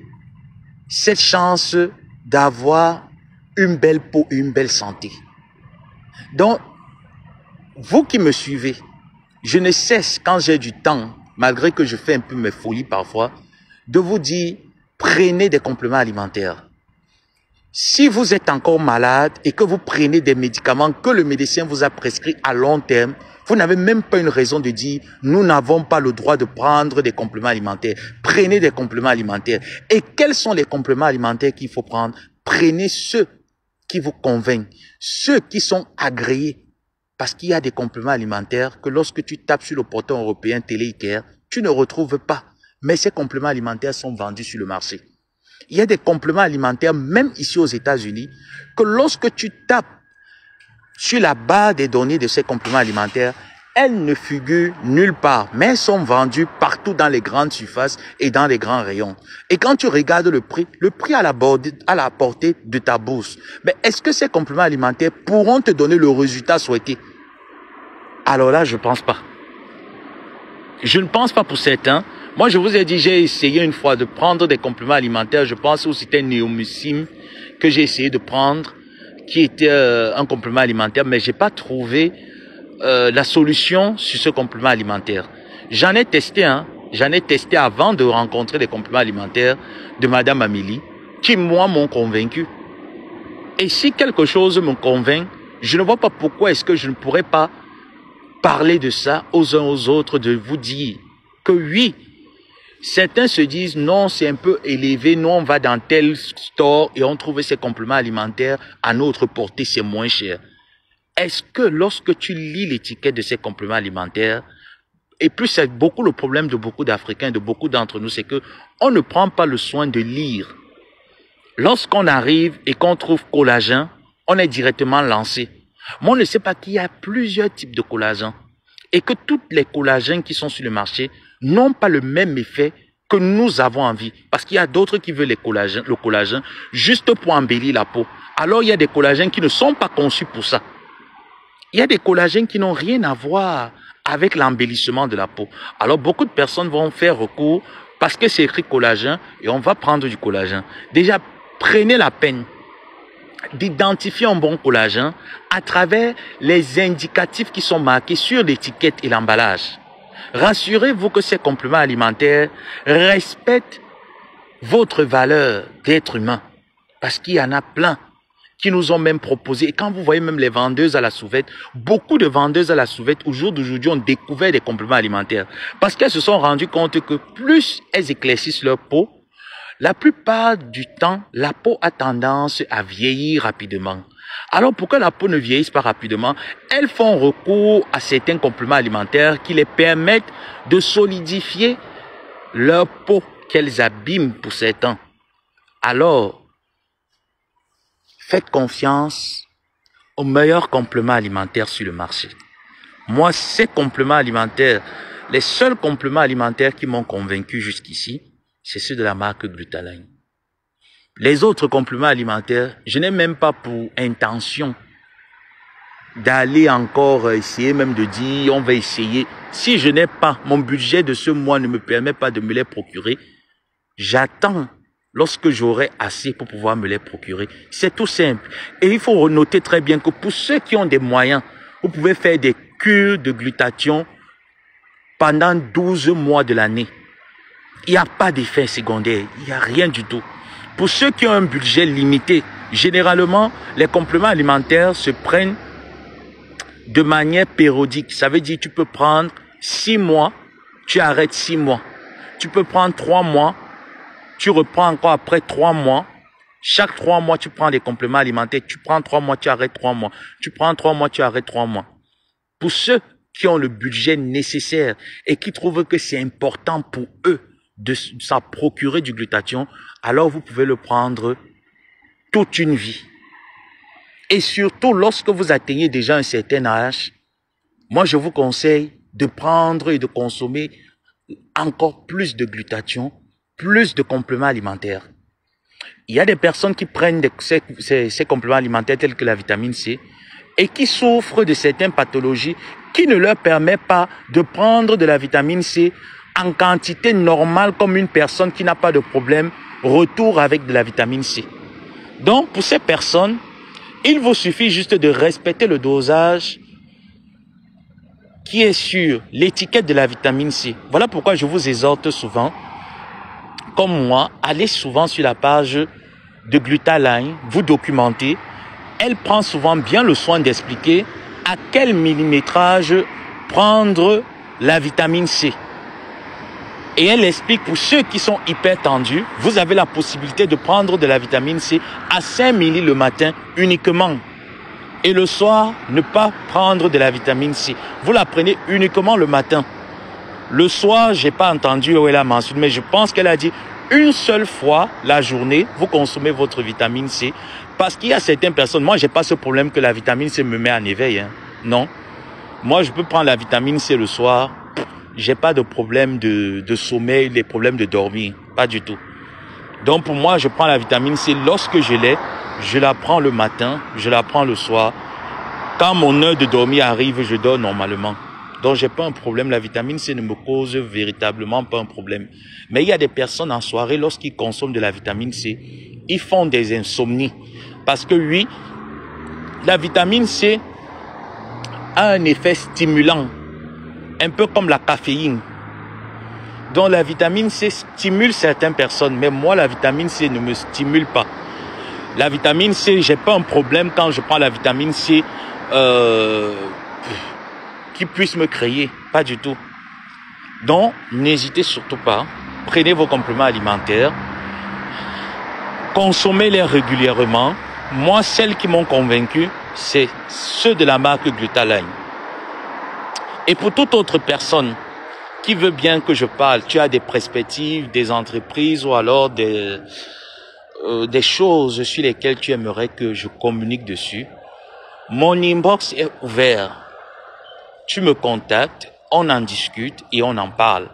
cette chance d'avoir une belle peau, une belle santé. Donc, vous qui me suivez, je ne cesse quand j'ai du temps, malgré que je fais un peu mes folies parfois, de vous dire, prenez des compléments alimentaires. Si vous êtes encore malade et que vous prenez des médicaments que le médecin vous a prescrits à long terme, vous n'avez même pas une raison de dire « nous n'avons pas le droit de prendre des compléments alimentaires ». Prenez des compléments alimentaires. Et quels sont les compléments alimentaires qu'il faut prendre? Prenez ceux qui vous convainquent, ceux qui sont agréés. Parce qu'il y a des compléments alimentaires que lorsque tu tapes sur le portail européen Télé-Iker, tu ne retrouves pas. Mais ces compléments alimentaires sont vendus sur le marché. Il y a des compléments alimentaires, même ici aux États-Unis, que lorsque tu tapes sur la barre des données de ces compléments alimentaires, elles ne figurent nulle part, mais elles sont vendues partout dans les grandes surfaces et dans les grands rayons. Et quand tu regardes le prix à la portée de ta bourse. Mais est-ce que ces compléments alimentaires pourront te donner le résultat souhaité? Alors là, je pense pas. Je ne pense pas pour certains. Moi, je vous ai dit, j'ai essayé une fois de prendre des compléments alimentaires. Je pense que c'était Neomycin que j'ai essayé de prendre, qui était un complément alimentaire, mais j'ai pas trouvé la solution sur ce complément alimentaire. J'en ai testé avant de rencontrer les compléments alimentaires de Madame Amélie, qui moi m'ont convaincu. Et si quelque chose me convainc, je ne vois pas pourquoi est-ce que je ne pourrais pas parler de ça aux uns aux autres, de vous dire que oui, certains se disent non, c'est un peu élevé, nous on va dans tel store et on trouve ces compléments alimentaires à notre portée, c'est moins cher. Est-ce que lorsque tu lis l'étiquette de ces compléments alimentaires, et puis c'est beaucoup le problème de beaucoup d'Africains, de beaucoup d'entre nous, c'est que on ne prend pas le soin de lire. Lorsqu'on arrive et qu'on trouve collagène, on est directement lancé. Mais on ne sait pas qu'il y a plusieurs types de collagène et que tous les collagènes qui sont sur le marché n'ont pas le même effet que nous avons envie. Parce qu'il y a d'autres qui veulent le collagène juste pour embellir la peau. Alors il y a des collagènes qui ne sont pas conçus pour ça. Il y a des collagènes qui n'ont rien à voir avec l'embellissement de la peau. Alors beaucoup de personnes vont faire recours parce que c'est écrit collagène et on va prendre du collagène. Déjà, prenez la peine d'identifier un bon collagène à travers les indicatifs qui sont marqués sur l'étiquette et l'emballage. Rassurez-vous que ces compléments alimentaires respectent votre valeur d'être humain. Parce qu'il y en a plein qui nous ont même proposé. Et quand vous voyez même les vendeuses à la sauvette, beaucoup de vendeuses à la sauvette au jour d'aujourd'hui ont découvert des compléments alimentaires. Parce qu'elles se sont rendues compte que plus elles éclaircissent leur peau, la plupart du temps, la peau a tendance à vieillir rapidement. Alors, pour que la peau ne vieillisse pas rapidement, elles font recours à certains compléments alimentaires qui les permettent de solidifier leur peau qu'elles abîment pour certains. Alors, faites confiance aux meilleurs compléments alimentaires sur le marché. Moi, ces compléments alimentaires, les seuls compléments alimentaires qui m'ont convaincu jusqu'ici, c'est ceux de la marque Glutaline. Les autres compléments alimentaires, je n'ai même pas pour intention d'aller encore essayer, même de dire on va essayer. Si je n'ai pas, mon budget de ce mois ne me permet pas de me les procurer, j'attends lorsque j'aurai assez pour pouvoir me les procurer. C'est tout simple. Et il faut noter très bien que pour ceux qui ont des moyens, vous pouvez faire des cures de glutathion pendant 12 mois de l'année. Il n'y a pas d'effet secondaire, il n'y a rien du tout. Pour ceux qui ont un budget limité, généralement, les compléments alimentaires se prennent de manière périodique. Ça veut dire que tu peux prendre 6 mois, tu arrêtes 6 mois. Tu peux prendre 3 mois, tu reprends encore après 3 mois. Chaque 3 mois, tu prends des compléments alimentaires. Tu prends 3 mois, tu arrêtes 3 mois. Tu prends 3 mois, tu arrêtes 3 mois. Pour ceux qui ont le budget nécessaire et qui trouvent que c'est important pour eux de s'en procurer du glutathion, alors vous pouvez le prendre toute une vie. Et surtout, lorsque vous atteignez déjà un certain âge, moi je vous conseille de prendre et de consommer encore plus de glutathion, plus de compléments alimentaires. Il y a des personnes qui prennent ces compléments alimentaires tels que la vitamine C et qui souffrent de certaines pathologies qui ne leur permettent pas de prendre de la vitamine C en quantité normale comme une personne qui n'a pas de problème retour avec de la vitamine C. Donc, pour ces personnes, il vous suffit juste de respecter le dosage qui est sur l'étiquette de la vitamine C. Voilà pourquoi je vous exhorte souvent, comme moi, allez souvent sur la page de Glutaline, vous documentez. Elle prend souvent bien le soin d'expliquer à quel millimétrage prendre la vitamine C. Et elle explique pour ceux qui sont hyper tendus, vous avez la possibilité de prendre de la vitamine C à 5 ml le matin uniquement. Et le soir, ne pas prendre de la vitamine C. Vous la prenez uniquement le matin. Le soir, j'ai pas entendu où elle a mentionné, mais je pense qu'elle a dit une seule fois la journée, vous consommez votre vitamine C. Parce qu'il y a certaines personnes, moi, j'ai pas ce problème que la vitamine C me met en éveil. Hein. Non. Moi, je peux prendre la vitamine C le soir. J'ai pas de problème de sommeil, des problèmes de dormir. Pas du tout. Donc, pour moi, je prends la vitamine C lorsque je l'ai. Je la prends le matin, je la prends le soir. Quand mon heure de dormir arrive, je dors normalement. Donc, j'ai pas un problème. La vitamine C ne me cause véritablement pas un problème. Mais il y a des personnes en soirée, lorsqu'ils consomment de la vitamine C, ils font des insomnies. Parce que oui, la vitamine C a un effet stimulant, un peu comme la caféine. Donc, la vitamine C stimule certaines personnes, mais moi, la vitamine C ne me stimule pas. La vitamine C, j'ai pas un problème quand je prends la vitamine C qui puisse me créer, pas du tout. Donc, n'hésitez surtout pas, prenez vos compléments alimentaires, consommez-les régulièrement. Moi, celles qui m'ont convaincu, c'est ceux de la marque Glutaline. Et pour toute autre personne qui veut bien que je parle, tu as des perspectives, des entreprises ou alors des choses sur lesquelles tu aimerais que je communique dessus, mon inbox est ouvert. Tu me contactes, on en discute et on en parle.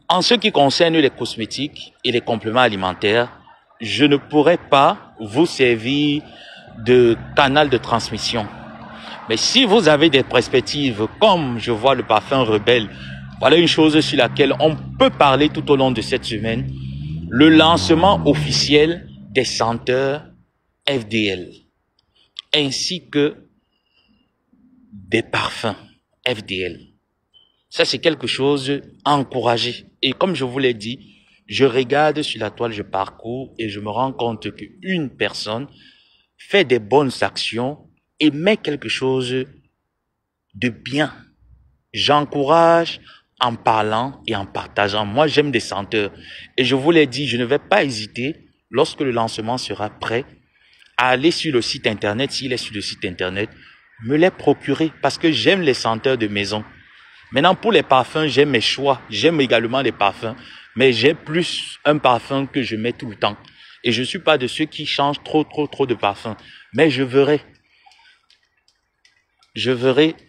En ce qui concerne les cosmétiques et les compléments alimentaires, je ne pourrais pas vous servir de canal de transmission. Mais si vous avez des perspectives, comme je vois le parfum Rebelle, voilà une chose sur laquelle on peut parler tout au long de cette semaine. Le lancement officiel des senteurs FDL, ainsi que des parfums FDL. Ça, c'est quelque chose à encourager. Et comme je vous l'ai dit, je regarde sur la toile, je parcours et je me rends compte qu'une personne fait des bonnes actions et met quelque chose de bien. J'encourage en parlant et en partageant. Moi, j'aime des senteurs. Et je vous l'ai dit, je ne vais pas hésiter, lorsque le lancement sera prêt, à aller sur le site internet, s'il est sur le site internet, me les procurer parce que j'aime les senteurs de maison. Maintenant, pour les parfums, j'aime mes choix. J'aime également les parfums, mais j'ai plus un parfum que je mets tout le temps. Et je ne suis pas de ceux qui changent trop de parfums. Mais je verrai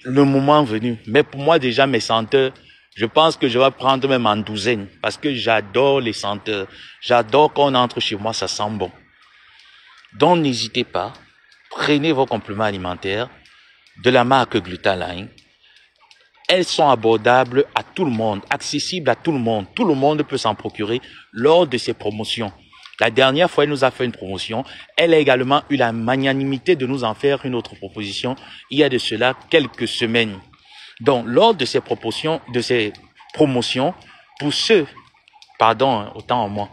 le moment venu. Mais pour moi, déjà, mes senteurs, je pense que je vais prendre même en douzaine parce que j'adore les senteurs. J'adore quand on entre chez moi, ça sent bon. Donc, n'hésitez pas, prenez vos compléments alimentaires de la marque Glutaline. Elles sont abordables à tout le monde, accessibles à tout le monde. Tout le monde peut s'en procurer lors de ces promotions. La dernière fois, elle nous a fait une promotion. Elle a également eu la magnanimité de nous en faire une autre proposition il y a de cela quelques semaines. Donc, lors de ces promotions, pour ceux, autant en moi,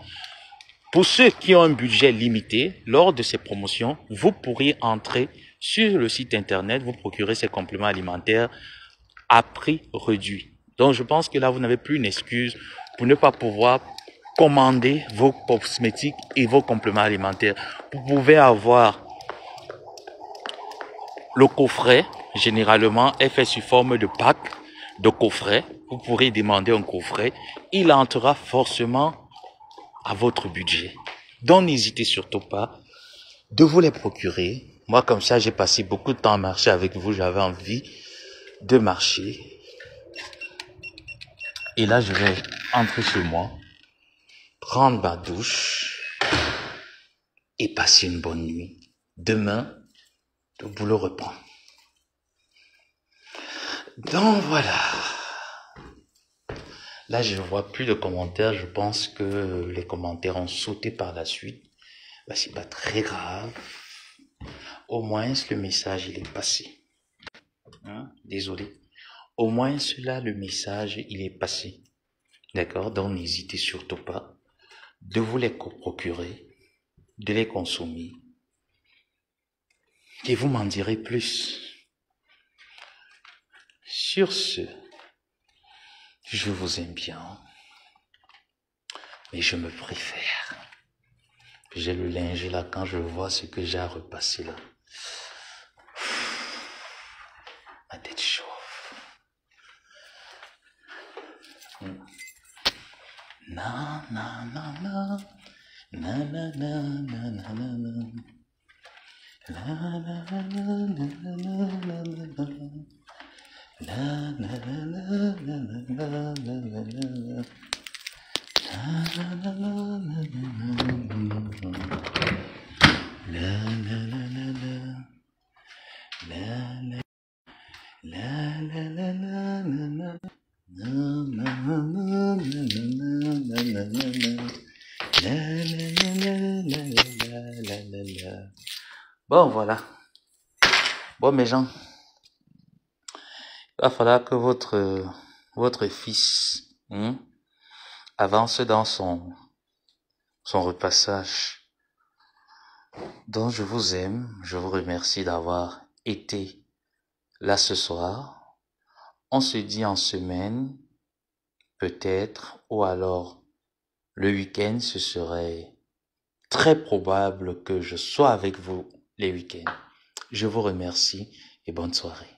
pour ceux qui ont un budget limité, lors de ces promotions, vous pourriez entrer sur le site internet, vous procurer ces compléments alimentaires à prix réduit. Donc, je pense que là, vous n'avez plus une excuse pour ne pas pouvoir commander vos cosmétiques et vos compléments alimentaires. Vous pouvez avoir le coffret, généralement, est fait sous forme de pack, de coffret. Vous pourrez demander un coffret. Il entrera forcément à votre budget. Donc, n'hésitez surtout pas de vous les procurer. Moi, comme ça, j'ai passé beaucoup de temps à marcher avec vous. J'avais envie de marcher. Et là, je vais entrer chez moi, prendre ma douche et passer une bonne nuit. Demain, le boulot reprend. Donc voilà. Là, je ne vois plus de commentaires. Je pense que les commentaires ont sauté par la suite. Ben, c'est pas très grave. Au moins, le message, il est passé. Désolé. Au moins, le message, il est passé. D'accord? Donc, n'hésitez surtout pas de vous les procurer, de les consommer. Et vous m'en direz plus. Sur ce, je vous aime bien, mais je me préfère. J'ai le linge là, quand je vois ce que j'ai à repasser là. Ma tête chauffe. Na na na na na na na na na na na. La la la la la la la la. La la la la la la la la la. La la la la la la la. La la la la la. La la la la la la la. Na na na na na na na na na. La la la la la la la la. Bon, voilà. Bon, mes gens, il va falloir que votre fils avance dans son repassage. Donc, je vous aime. Je vous remercie d'avoir été là ce soir. On se dit en semaine, peut-être, ou alors le week-end, ce serait très probable que je sois avec vous les week-ends. Je vous remercie et bonne soirée.